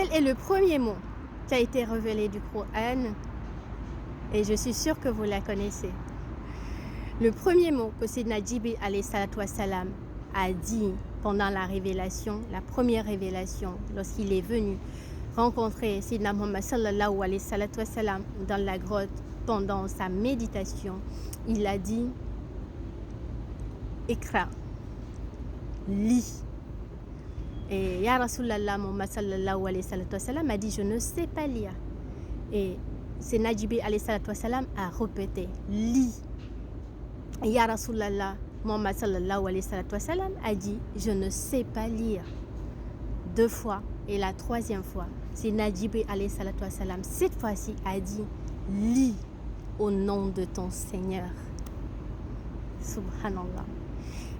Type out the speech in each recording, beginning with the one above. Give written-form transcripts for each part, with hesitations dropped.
Quel est le premier mot qui a été révélé du Coran? Et je suis sûre que vous la connaissez. Le premier mot que Sayyidina Jibril alayhi salatu wassalam a dit pendant la révélation, la première révélation, lorsqu'il est venu rencontrer Sayyidina Muhammad sallallahu alayhi salatu wassalam dans la grotte pendant sa méditation, il a dit Ikra, lis. Et Ya Rasulallah Muhammad sallallahu alayhi salatu wassalam a dit je ne sais pas lire. Et Sayyidina Jibril alayhi salatu wassalam a répété lis. Et Ya Rasulallah Muhammad sallallahu alayhi salatu wassalam a dit je ne sais pas lire 2 fois. Et la 3e fois, Sayyidina Jibril alayhi salatu wassalam cette fois-ci a dit lis au nom de ton Seigneur. Subhanallah.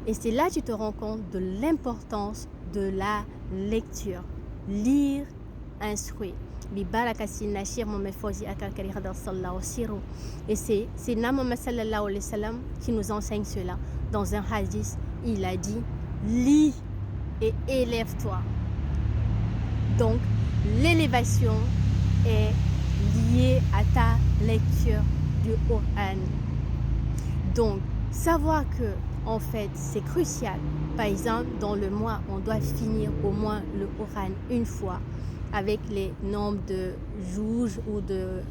Et c'est là que tu te rends compte de l'importance de la lecture. Lire, instruire. Et c'est Muhammad sallallahu alayhi wa sallam qui nous enseigne cela. Dans un hadith, il a dit lis et élève-toi. Donc, l'élévation est liée à ta lecture du Coran. Donc, savoir que, en fait, c'est crucial. Par exemple, dans le mois, on doit finir au moins le Coran une fois avec les nombres de jours ou de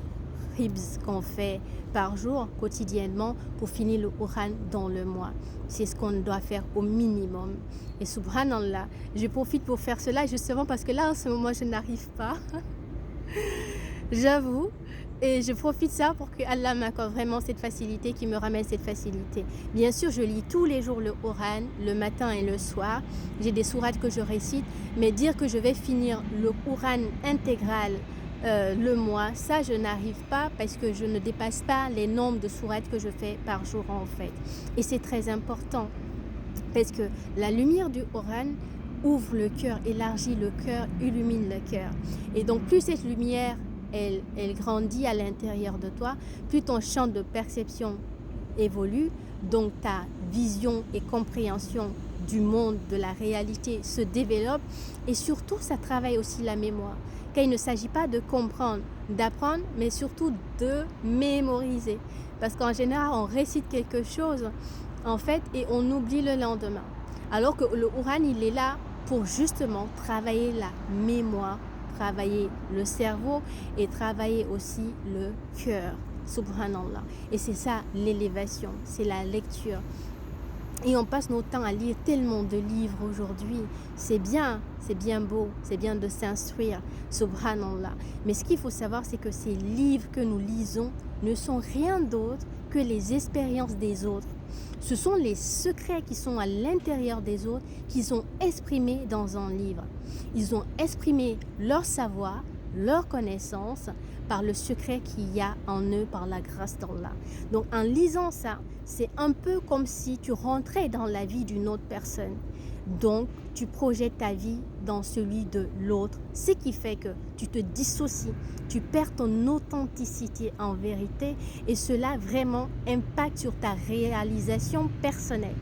hibs qu'on fait par jour, quotidiennement, pour finir le Coran dans le mois. C'est ce qu'on doit faire au minimum. Et subhanallah, je profite pour faire cela justement parce que là, en ce moment, je n'arrive pas. J'avoue. Et je profite de ça pour que Allah m'accorde vraiment cette facilité, qui me ramène cette facilité. Bien sûr, je lis tous les jours le Coran, le matin et le soir. J'ai des sourates que je récite, mais dire que je vais finir le Coran intégral le mois, ça je n'arrive pas parce que je ne dépasse pas les nombres de sourates que je fais par jour en fait. Et c'est très important parce que la lumière du Coran ouvre le cœur, élargit le cœur, illumine le cœur. Et donc plus cette lumière elle grandit à l'intérieur de toi, plus ton champ de perception évolue, donc ta vision et compréhension du monde, de la réalité se développe et surtout ça travaille aussi la mémoire. Car il ne s'agit pas de comprendre, d'apprendre, mais surtout de mémoriser. Parce qu'en général, on récite quelque chose en fait et on oublie le lendemain. Alors que le Coran, il est là pour justement travailler la mémoire, travailler le cerveau et travailler aussi le cœur. Subhanallah. Et c'est ça l'élévation, c'est la lecture. Et on passe notre temps à lire tellement de livres aujourd'hui. C'est bien beau, c'est bien de s'instruire, subhanallah. Mais ce qu'il faut savoir, c'est que ces livres que nous lisons ne sont rien d'autre que les expériences des autres. Ce sont les secrets qui sont à l'intérieur des autres qu'ils ont exprimés dans un livre. Ils ont exprimé leur savoir, leur connaissance par le secret qu'il y a en eux par la grâce d'Allah. Donc en lisant ça, c'est un peu comme si tu rentrais dans la vie d'une autre personne. Donc tu projettes ta vie dans celui de l'autre, ce qui fait que tu te dissocies, tu perds ton authenticité en vérité et cela vraiment impacte sur ta réalisation personnelle.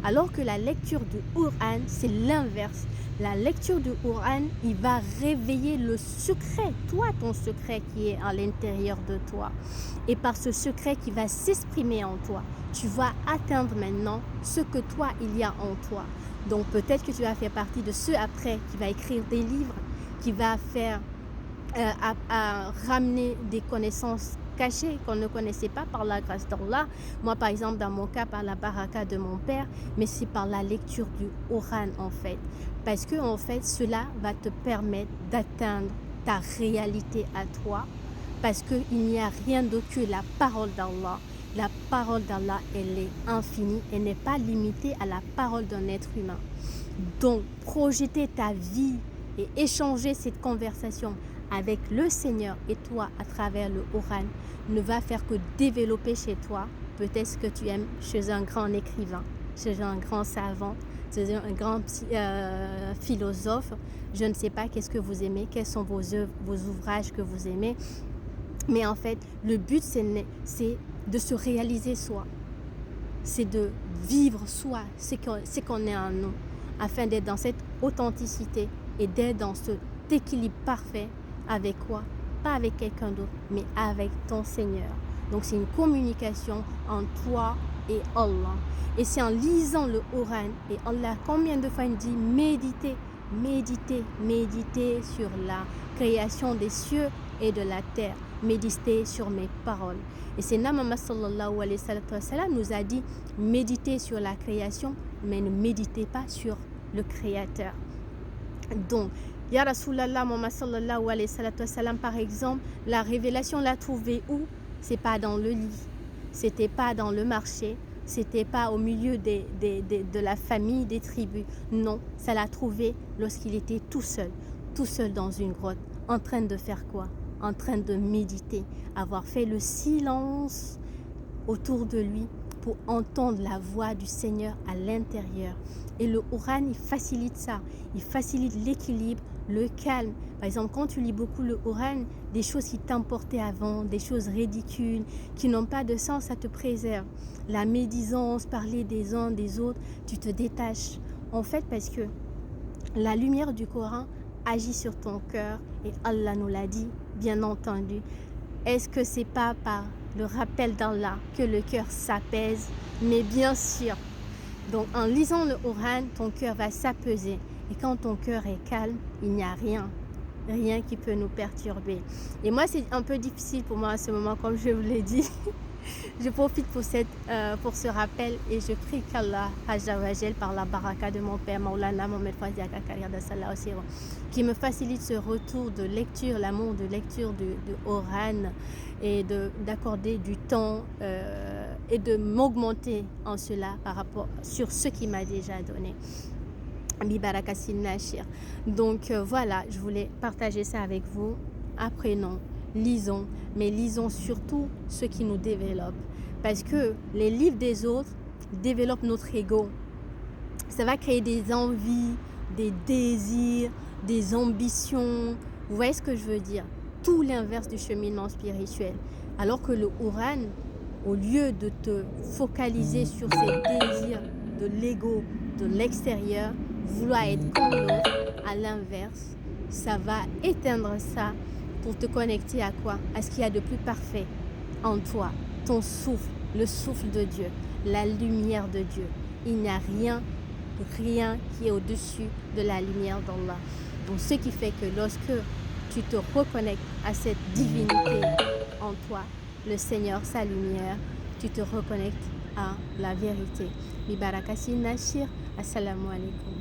Alors que la lecture du Coran, c'est l'inverse. La lecture du Coran, il va réveiller le secret, toi, ton secret qui est à l'intérieur de toi. Et par ce secret qui va s'exprimer en toi, tu vas atteindre maintenant ce que toi, il y a en toi. Donc peut-être que tu vas faire partie de ceux après qui va écrire des livres, qui va faire à ramener des connaissances cachées qu'on ne connaissait pas par la grâce d'Allah. Moi par exemple dans mon cas par la baraka de mon père, mais c'est par la lecture du Coran en fait. Parce que en fait cela va te permettre d'atteindre ta réalité à toi. Parce qu'il n'y a rien d'autre que la parole d'Allah. La parole d'Allah, elle est infinie, elle n'est pas limitée à la parole d'un être humain. Donc, projeter ta vie et échanger cette conversation avec le Seigneur et toi à travers le Coran ne va faire que développer chez toi peut-être ce que tu aimes chez un grand écrivain, chez un grand savant, chez un grand philosophe. Je ne sais pas qu'est-ce que vous aimez, quels sont vos œuvres, vos ouvrages que vous aimez. Mais en fait, le but, c'est de se réaliser soi. C'est de vivre soi, c'est qu'on est en nous, afin d'être dans cette authenticité et d'être dans ce cet équilibre parfait avec quoi? Pas avec quelqu'un d'autre, mais avec ton Seigneur. Donc c'est une communication entre toi et Allah. Et c'est en lisant le Coran, et Allah, combien de fois il dit méditez, méditez, méditez sur la création des cieux et de la terre. Méditez sur mes paroles. Et c'est Muhammad sallallahu alayhi wa sallam nous a dit méditez sur la création, mais ne méditez pas sur le Créateur. Donc, Ya Rasulallah, Muhammad sallallahu alayhi wa sallam, par exemple, la révélation l'a trouvée où? C'est pas dans le lit, c'était pas dans le marché, c'était pas au milieu de la famille, des tribus. Non, ça l'a trouvé lorsqu'il était tout seul dans une grotte, en train de faire quoi? En train de méditer, avoir fait le silence autour de lui pour entendre la voix du Seigneur à l'intérieur. Et le Coran, il facilite ça, il facilite l'équilibre, le calme. Par exemple, quand tu lis beaucoup le Coran, des choses qui t'emportaient avant, des choses ridicules, qui n'ont pas de sens, ça te préserve. La médisance, parler des uns des autres, tu te détaches. En fait, parce que la lumière du Coran agit sur ton cœur, et Allah nous l'a dit, bien entendu. Est-ce que c'est pas par le rappel d'Allah que le cœur s'apaise? Mais bien sûr. Donc en lisant le Coran, ton cœur va s'apaiser. Et quand ton cœur est calme, il n'y a rien qui peut nous perturber. Et moi, c'est un peu difficile pour moi à ce moment, comme je vous l'ai dit. Je profite pour ce rappel et je prie qu'Allah, par la baraka de mon père, Maulana Mohamed Fazia Kakaria de Salah Osiro, qui me facilite ce retour de lecture, l'amour de lecture de Coran et d'accorder du temps et de m'augmenter en cela par rapport sur ce qu'il m'a déjà donné. Donc voilà, je voulais partager ça avec vous. Apprenons, lisons, mais lisons surtout ce qui nous développe. Parce que les livres des autres développent notre ego. Ça va créer des envies, des désirs, des ambitions. Vous voyez ce que je veux dire? Tout l'inverse du cheminement spirituel. Alors que le Coran, au lieu de te focaliser sur ces désirs de l'ego, de l'extérieur, vouloir être comme l'autre, à l'inverse, ça va éteindre ça pour te connecter à quoi? À ce qu'il y a de plus parfait en toi, ton souffle, le souffle de Dieu, la lumière de Dieu. Il n'y a rien qui est au-dessus de la lumière d'Allah. Donc ce qui fait que lorsque tu te reconnectes à cette divinité en toi, le Seigneur, sa lumière, tu te reconnectes à la vérité. Bi barakati Nashir, assalamu alaikum.